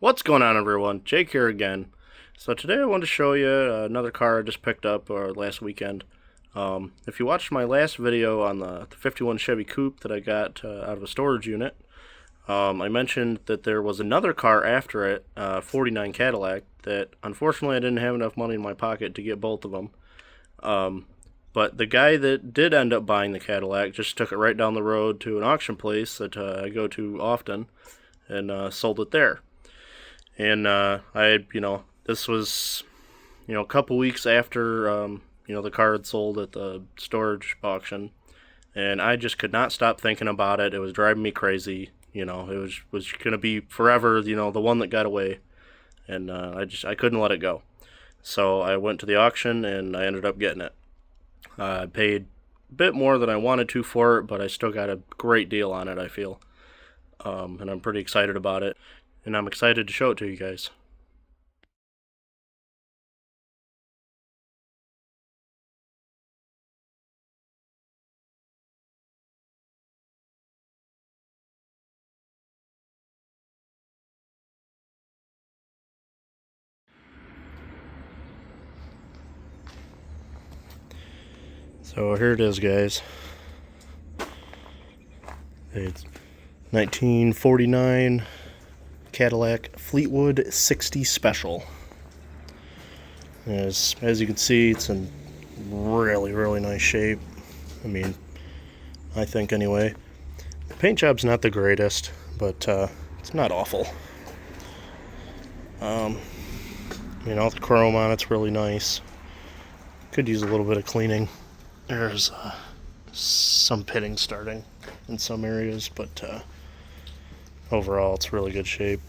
What's going on, everyone? Jake here again. So today I want to show you another car I just picked up last weekend. If you watched my last video on the 51 Chevy Coupe that I got out of a storage unit, I mentioned that there was another car after it, 49 Cadillac, that unfortunately I didn't have enough money in my pocket to get both of them. But the guy that did end up buying the Cadillac just took it right down the road to an auction place that I go to often and sold it there. And this was, a couple weeks after, the car had sold at the storage auction. And I just could not stop thinking about it. It was driving me crazy. It was going to be forever, the one that got away. And I couldn't let it go. So I went to the auction and I ended up getting it. I paid a bit more than I wanted to for it, but I still got a great deal on it, I feel. And I'm pretty excited about it. And I'm excited to show it to you guys. So here it is, guys. It's 1949 Cadillac Fleetwood 60 Special. As you can see, it's in really, really nice shape. I think anyway. The paint job's not the greatest, but it's not awful. The chrome on it's really nice. Could use a little bit of cleaning. There's some pitting starting in some areas, but overall it's really good shape.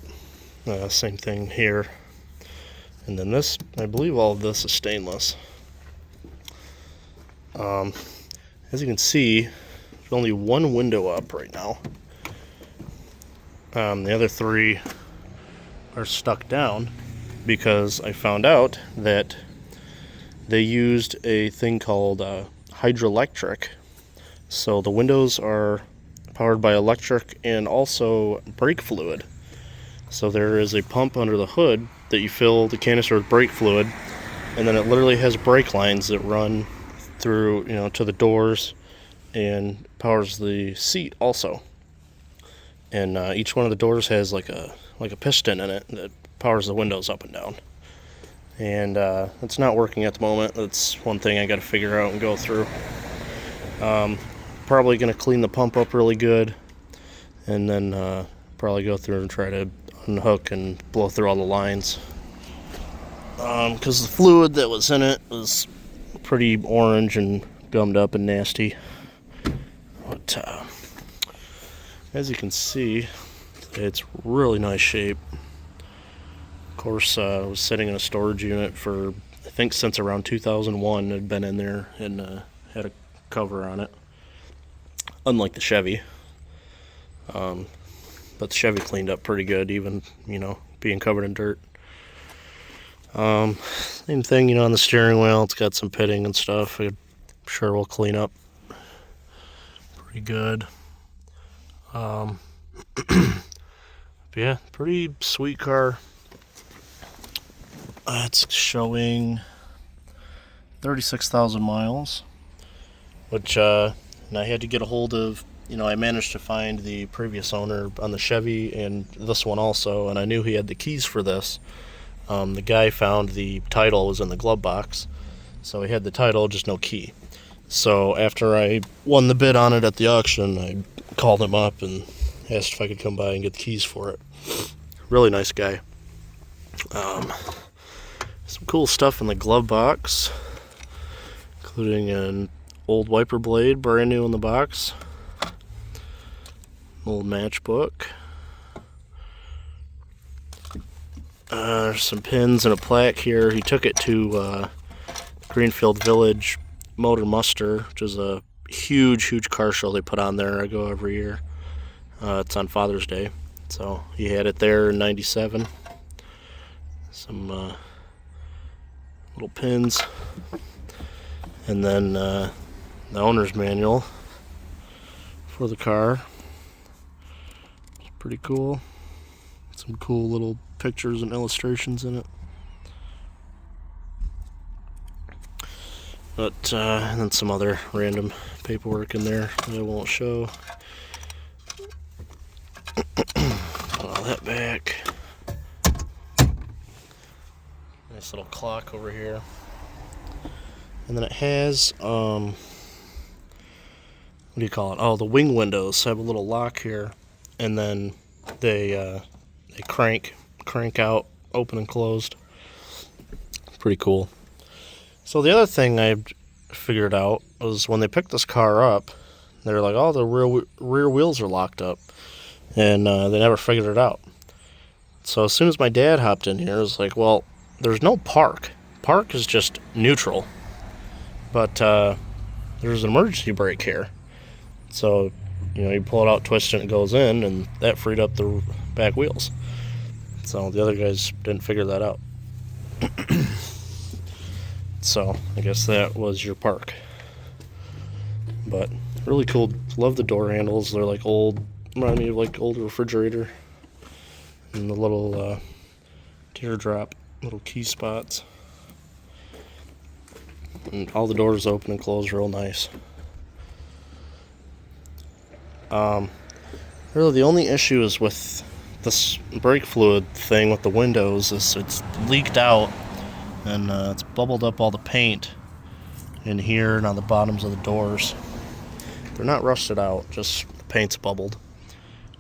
Same thing here. And then this, I believe all of this is stainless. As you can see, there's only one window up right now. The other three are stuck down because I found out that they used a thing called hydroelectric. So the windows are powered by electric and also brake fluid. So there is a pump under the hood that you fill the canister with brake fluid, and then it literally has brake lines that run through, to the doors and powers the seat also. And each one of the doors has like a piston in it that powers the windows up and down. And it's not working at the moment. That's one thing I got to figure out and go through. Probably going to clean the pump up really good, and then probably go through and try to unhook and blow through all the lines. Because the fluid that was in it was pretty orange and gummed up and nasty. But as you can see, it's really nice shape. Of course, I was sitting in a storage unit for, I think, since around 2001. It had been in there and had a cover on it. Unlike the Chevy. But the Chevy cleaned up pretty good, even, being covered in dirt. Same thing, on the steering wheel. It's got some pitting and stuff. I'm sure we'll clean up pretty good. But yeah, pretty sweet car. It's showing 36,000 miles, which and I had to get a hold of. I managed to find the previous owner on the Chevy and this one also, and I knew he had the keys for this. The guy found the title was in the glove box, so he had the title, just no key. So after I won the bid on it at the auction, I called him up and asked if I could come by and get the keys for it. Really nice guy. Some cool stuff in the glove box, including an old wiper blade, brand new in the box. Old matchbook. There's some pins and a plaque here. He took it to Greenfield Village Motor Muster, which is a huge car show they put on there. I go every year. It's on Father's Day. So he had it there in '97. Some little pins. And then the owner's manual for the car. It's pretty cool. Some cool little pictures and illustrations in it. But and then some other random paperwork in there that I won't show. Put all that back. Nice little clock over here. And then it has what do you call it? Oh, the wing windows have a little lock here, and then they crank out, open and closed. Pretty cool. So the other thing I figured out was when they picked this car up, they were like, "Oh, the rear wheels are locked up," and they never figured it out. So as soon as my dad hopped in here, I was like, "Well, there's no park. Park is just neutral, but there's an emergency brake here." So you pull it out, twist it, and it goes in, and that freed up the back wheels. So the other guys didn't figure that out. So I guess that was your park. But really cool. Love the door handles. They're like old, remind me of like old refrigerator. And the little teardrop, little key spots. And all the doors open and close real nice. Really the only issue is with this brake fluid thing with the windows is it's leaked out. And it's bubbled up all the paint in here and on the bottoms of the doors. They're not rusted out, just the paint's bubbled.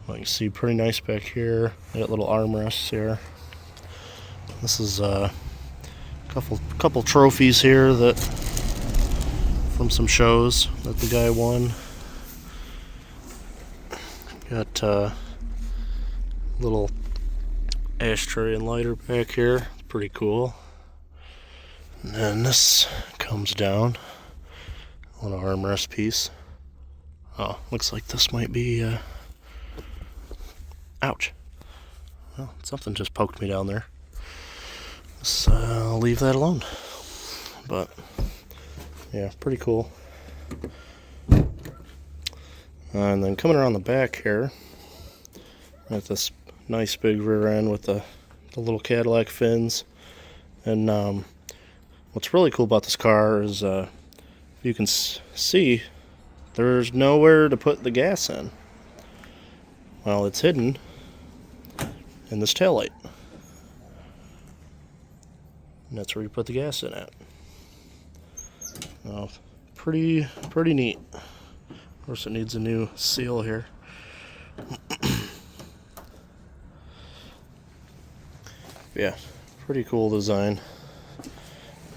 Well, you can see pretty nice back here. They got little armrests here. This is a couple trophies here that from some shows that the guy won. Got a little ashtray and lighter back here. Pretty cool. And then this comes down, a little armrest piece. Oh, looks like this might be, ouch. Well, something just poked me down there. I'll leave that alone. But, yeah, pretty cool. And then coming around the back here, got this nice big rear end with the little Cadillac fins. And, what's really cool about this car is you can see there's nowhere to put the gas in. Well, it's hidden in this taillight. And that's where you put the gas in at. Well, pretty neat. Of course, it needs a new seal here. Yeah, pretty cool design.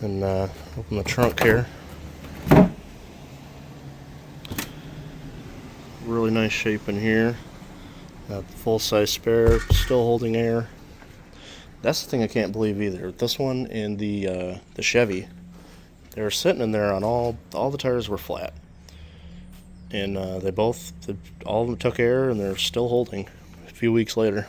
And open the trunk here. Really nice shape in here. Got full-size spare, still holding air. That's the thing I can't believe either. This one and the Chevy, they were sitting in there on all the tires were flat, and all of them took air, and they're still holding a few weeks later.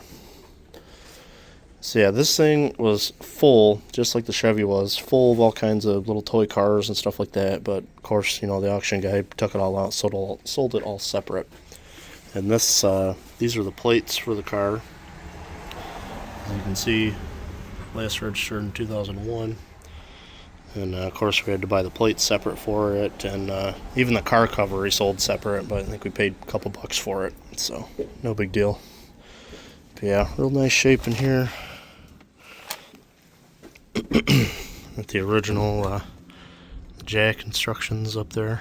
So yeah, this thing was full, just like the Chevy was, full of all kinds of little toy cars and stuff like that. But of course, the auction guy took it all out, sold it all separate. And these are the plates for the car. As you can see, last registered in 2001. And of course, we had to buy the plates separate for it, and even the car cover he sold separate. But I think we paid a couple bucks for it, so no big deal. But yeah, real nice shape in here. With the original jack instructions up there.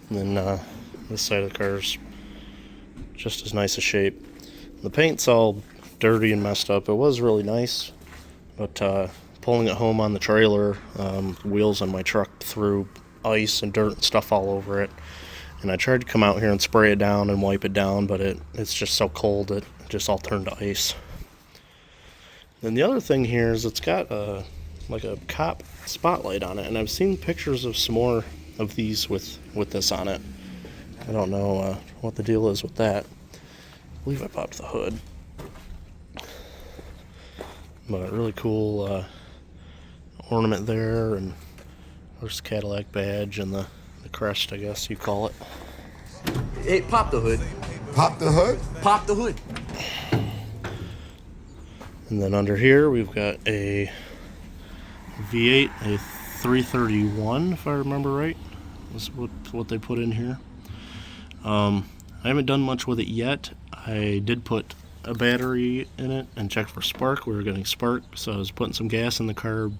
And then this side of the car's just as nice a shape. The paint's all dirty and messed up. It was really nice, but pulling it home on the trailer, wheels on my truck threw ice and dirt and stuff all over it. And I tried to come out here and spray it down and wipe it down, but it's just so cold it just all turned to ice. And the other thing here is it's got like a cop spotlight on it, and I've seen pictures of some more of these with this on it. I don't know what the deal is with that. I believe I popped the hood. But a really cool ornament there, and there's the Cadillac badge and the crest, I guess you call it. Hey, pop the hood. Pop the hood? Pop the hood. And then under here we've got a V8, a 331, if I remember right. That's what they put in here. I haven't done much with it yet. I did put a battery in it and check for spark. We were getting spark, so I was putting some gas in the carb,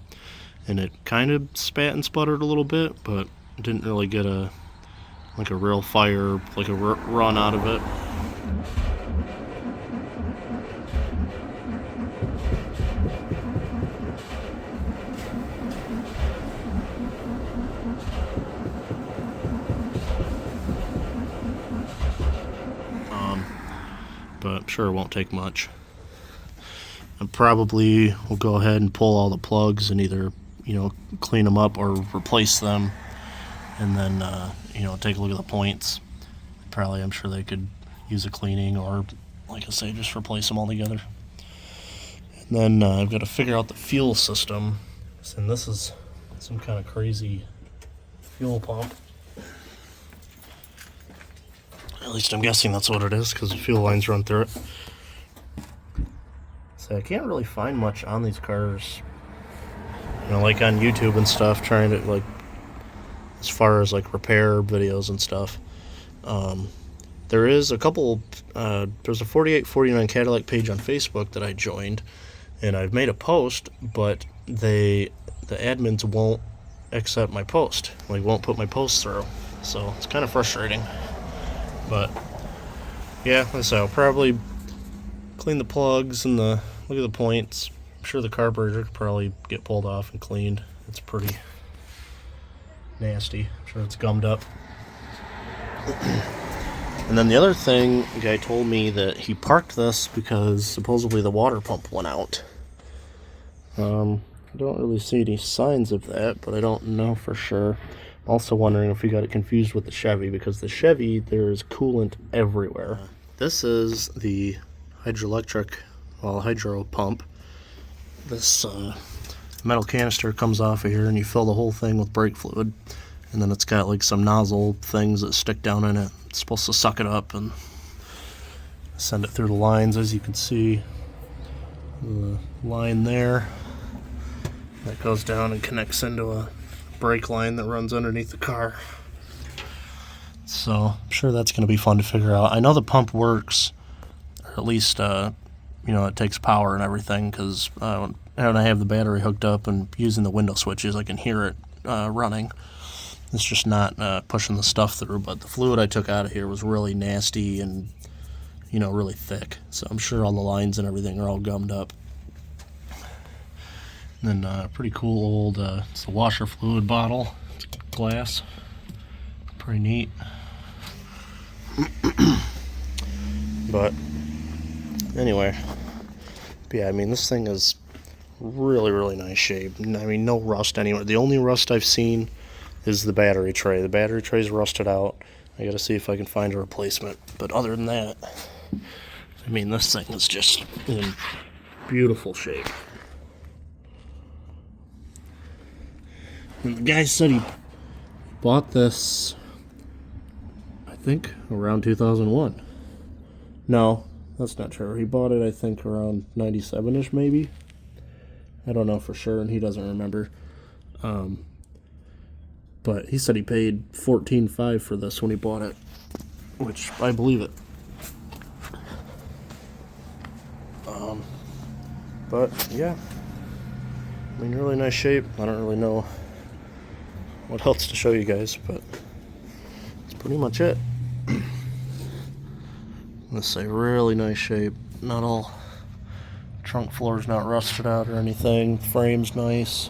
and it kind of spat and sputtered a little bit, but didn't really get a real fire, like a run out of it. But I'm sure it won't take much. I probably will go ahead and pull all the plugs and either, clean them up or replace them, and then, take a look at the points. Probably, I'm sure they could use a cleaning, or, like I say, just replace them all together. And then I've got to figure out the fuel system, and this is some kind of crazy fuel pump. At least I'm guessing that's what it is, because the fuel lines run through it. So I can't really find much on these cars, like on YouTube and stuff, trying to, as far as, repair videos and stuff. There is a couple, there's a 4849 Cadillac page on Facebook that I joined, and I've made a post, but the admins won't accept my post, won't put my post through. So it's kind of frustrating. But yeah, so I'll probably clean the plugs and look at the points. I'm sure the carburetor could probably get pulled off and cleaned. It's pretty nasty. I'm sure it's gummed up. And then the other thing, the guy told me that he parked this because supposedly the water pump went out. I don't really see any signs of that, but I don't know for sure. Also wondering if we got it confused with the Chevy, because the Chevy, there's coolant everywhere. This is the hydro pump. This metal canister comes off of here, and you fill the whole thing with brake fluid. And then it's got some nozzle things that stick down in it. It's supposed to suck it up and send it through the lines. As you can see, the line there that goes down and connects into a brake line that runs underneath the car. So I'm sure that's going to be fun to figure out. I know the pump works, or at least it takes power and everything, because when I have the battery hooked up and using the window switches, I can hear it running. It's just not pushing the stuff through. But the fluid I took out of here was really nasty and really thick, so I'm sure all the lines and everything are all gummed up. And then pretty cool old, it's a washer fluid bottle. It's glass. Pretty neat. But anyway, yeah, this thing is really, really nice shape. No rust anywhere. The only rust I've seen is the battery tray. The battery tray's rusted out. I gotta see if I can find a replacement. But other than that, this thing is just in beautiful shape. And the guy said he bought this, I think, around 2001. No, that's not true. He bought it, I think, around 97-ish, maybe. I don't know for sure, and he doesn't remember. But he said he paid $14,500 for this when he bought it, which I believe it. But, yeah. Really nice shape. I don't really know what else to show you guys, but that's pretty much it. Let's say really nice shape. Not all trunk floor's not rusted out or anything. Frame's nice.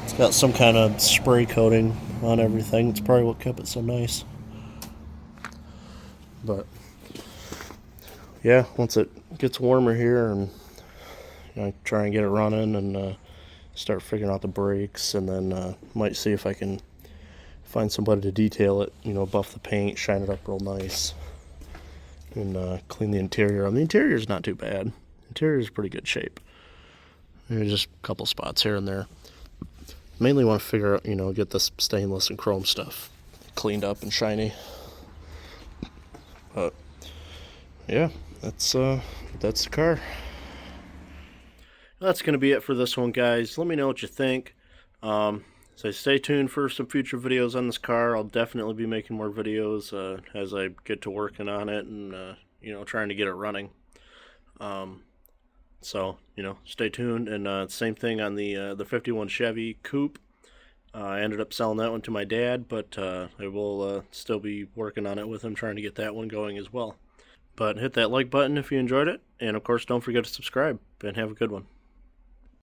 It's got some kind of spray coating on everything. It's probably what kept it so nice. But yeah, once it gets warmer here, and try and get it running, and start figuring out the brakes, and then might see if I can find somebody to detail it, buff the paint, shine it up real nice, and clean the interior. The interior's not too bad. The interior's pretty good shape. Maybe just a couple spots here and there. Mainly want to figure out, get this stainless and chrome stuff cleaned up and shiny. But yeah, that's the car. That's going to be it for this one, guys. Let me know what you think. So stay tuned for some future videos on this car. I'll definitely be making more videos as I get to working on it and trying to get it running. So stay tuned. And same thing on the 51 Chevy Coupe. I ended up selling that one to my dad, but I will still be working on it with him, trying to get that one going as well. But hit that like button if you enjoyed it, and of course don't forget to subscribe, and have a good one.